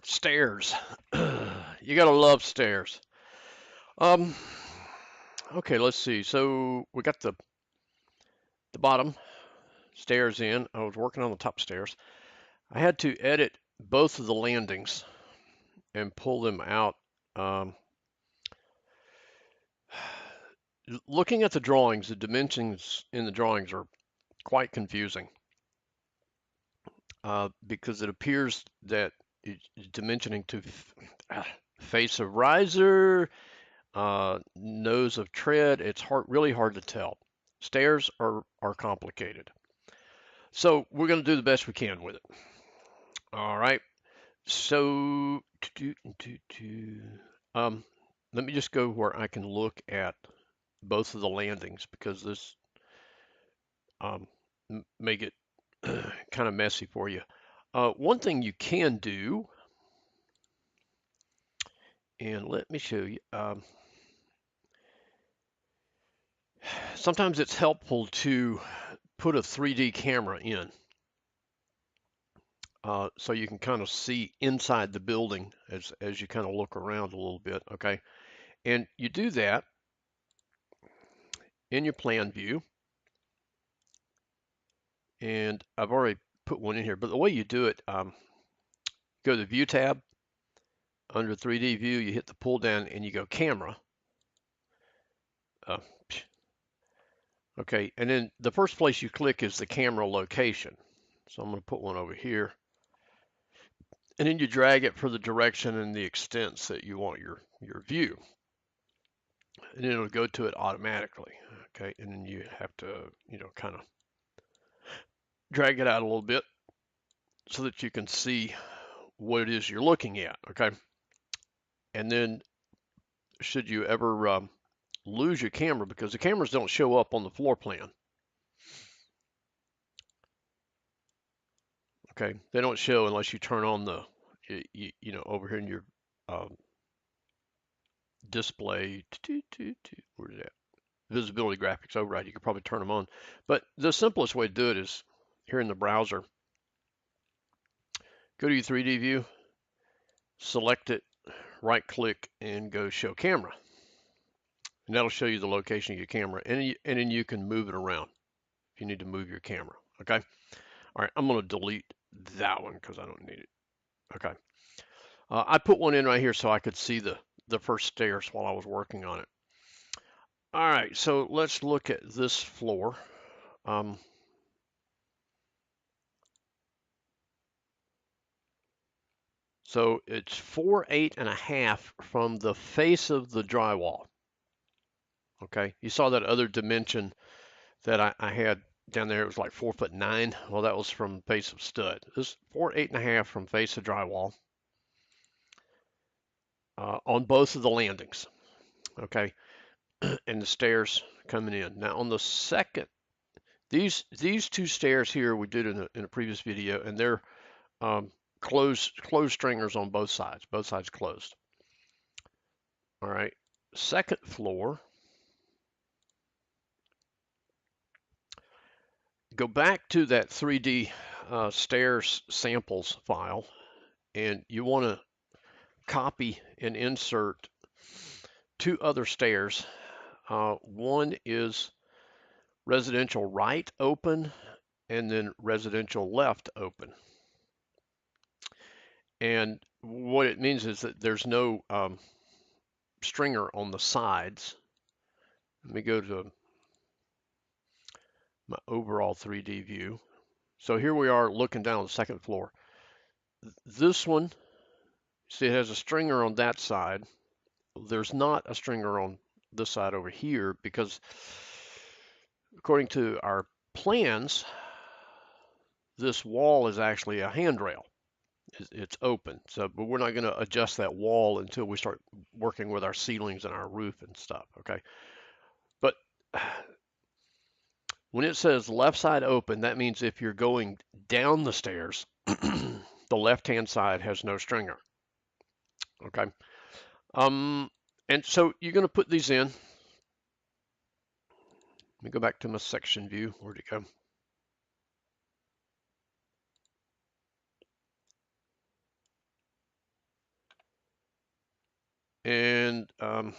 Stairs. You gotta love stairs. Um, okay, let's see. So we got the bottom stairs in. I was working on the top stairs. I had to edit both of the landings and pull them out. Um, Looking at the drawings, the dimensions in the drawings are quite confusing because it appears that it's dimensioning to face of riser, nose of tread. It's really hard to tell. Stairs are complicated. So we're going to do the best we can with it. All right. So, um, let me just go where I can look at both of the landings because this um, make it kind of messy for you. One thing you can do, and let me show you. Sometimes it's helpful to put a 3D camera in. So you can kind of see inside the building as you kind of look around a little bit, okay? And you do that in your plan view, and I've already put one in here, but the way you do it, go to the View tab, under 3D View, you hit the pull down and you go Camera. Uh, okay, and then the first place you click is the camera location. So I'm going to put one over here. And then you drag it for the direction and the extents that you want your view. And then it'll go to it automatically. Okay, and then you have to, kind of drag it out a little bit so that you can see what it is you're looking at. Okay, and then should you ever lose your camera, because the cameras don't show up on the floor plan. Okay, they don't show unless you turn on the, over here in your display. Where's that? Visibility graphics override. You could probably turn them on, but the simplest way to do it is here in the browser. Go to your 3D view, select it, right click, and go show camera. And that'll show you the location of your camera, and then you can move it around if you need to move your camera. Okay. All right. I'm going to delete that one because I don't need it. Okay. I put one in right here so I could see the first stairs while I was working on it. All right. So let's look at this floor. So it's 4.8 from the face of the drywall. Okay. You saw that other dimension that I had down there. It was like 4'9". Well, that was from face of stud. This 4.8 from face of drywall on both of the landings. Okay. And the stairs coming in. Now on the second, these two stairs here we did in a previous video, and they're closed stringers on both sides closed. All right. Second floor, go back to that 3D stairs samples file, and you want to copy and insert two other stairs. One is residential right open, and then residential left open. And what it means is that there's no stringer on the sides. Let me go to my overall 3D view. So here we are looking down the second floor. This one, see, it has a stringer on that side. There's not a stringer on this side over here because according to our plans, this wall is actually a handrail. It's open. So, but we're not going to adjust that wall until we start working with our ceilings and our roof and stuff. Okay. But when it says left side open, that means if you're going down the stairs, the left-hand side has no stringer. Okay. And so you're going to put these in. Let me go back to my section view. Where'd it go? And like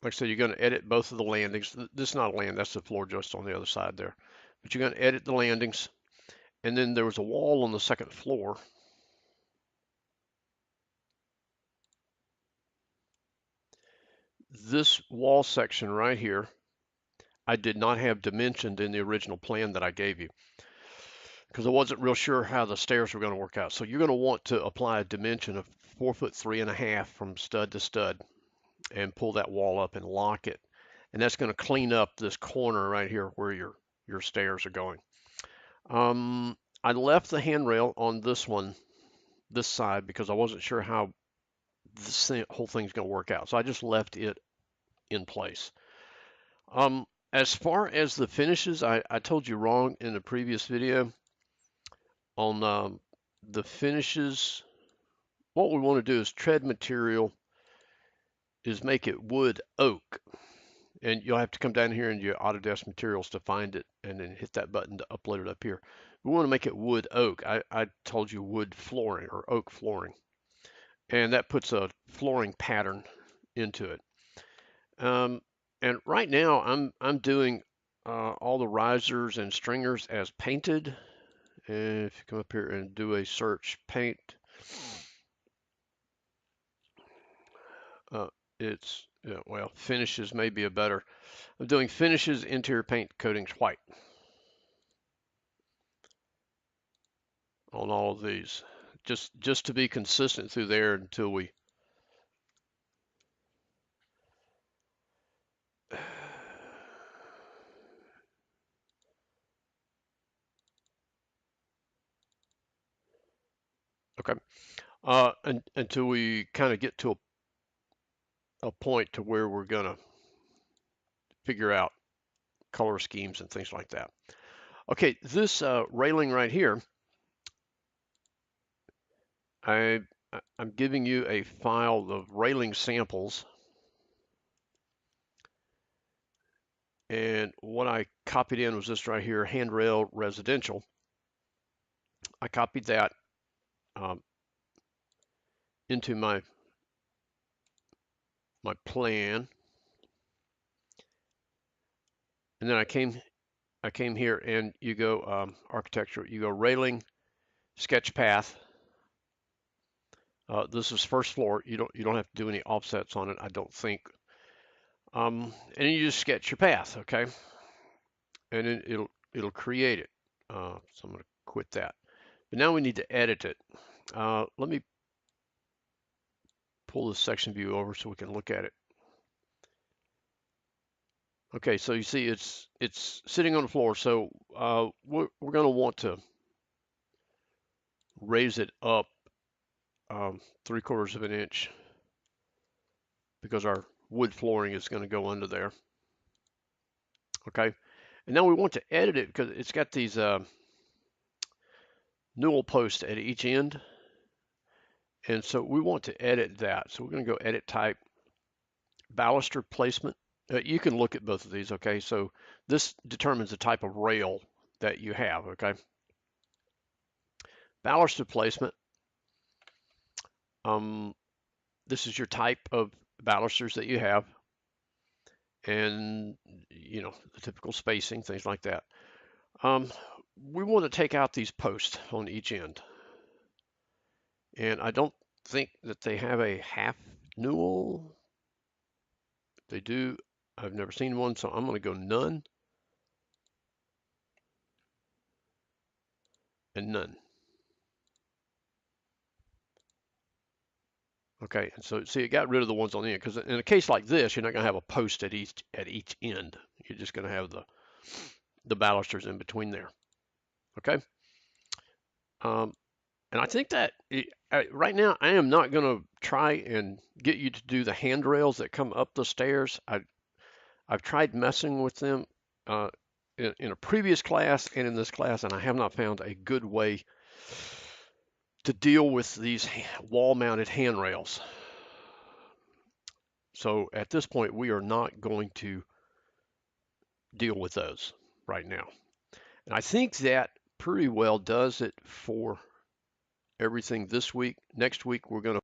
I said, you're going to edit both of the landings. This is not a land, that's the floor joist on the other side there. But you're going to edit the landings. And then there was a wall on the second floor. This wall section right here, I did not have dimensioned in the original plan that I gave you because I wasn't real sure how the stairs were going to work out. So you're going to want to apply a dimension of 4'3.5" from stud to stud and pull that wall up and lock it. And that's going to clean up this corner right here where your stairs are going. I left the handrail on this one, this side, because I wasn't sure how this whole thing's going to work out. So I just left it in place. As far as the finishes, I told you wrong in the previous video on the finishes. What we want to do is tread material is make it wood oak. And you'll have to come down here into your Autodesk materials to find it and then hit that button to upload it up here. We want to make it wood oak. I told you wood flooring or oak flooring. And that puts a flooring pattern into it. And right now I'm doing all the risers and stringers as painted. And if you come up here and do a search paint, it's, well, finishes may be a better. I'm doing finishes, interior paint, coatings white on all of these, just to be consistent through there until we okay, until we kind of get to a point to where we're gonna figure out color schemes and things like that. Okay, this railing right here, I'm giving you a file of railing samples, and what I copied in was this right here, handrail residential. I copied that into my plan, and then I came here and you go architecture, you go railing, sketch path. This is first floor. You don't have to do any offsets on it, I don't think. And then you just sketch your path, okay? And then it'll create it. So I'm going to quit that. But now we need to edit it. Let me pull this section view over so we can look at it. Okay, so you see it's sitting on the floor. So we're going to want to raise it up 3/4 of an inch because our wood flooring is going to go under there. Okay, and now we want to edit it because it's got these newel posts at each end, and so we want to edit that. So we're going to go edit type, baluster placement. You can look at both of these. Okay, so this determines the type of rail that you have. Okay, baluster placement. This is your type of balusters that you have, and the typical spacing, things like that. We want to take out these posts on each end, and I don't think that they have a half newel. If they do, I've never seen one, so I'm going to go none and none. Okay, and so see, it got rid of the ones on the end because in a case like this, you're not going to have a post at each end. You're just going to have the balusters in between there. Okay. And I think that right now I am not going to try and get you to do the handrails that come up the stairs. I've tried messing with them in a previous class and in this class, and I have not found a good way to deal with these wall-mounted handrails. So at this point, we are not going to deal with those right now. And I think that pretty well does it for everything this week. Next week, we're going to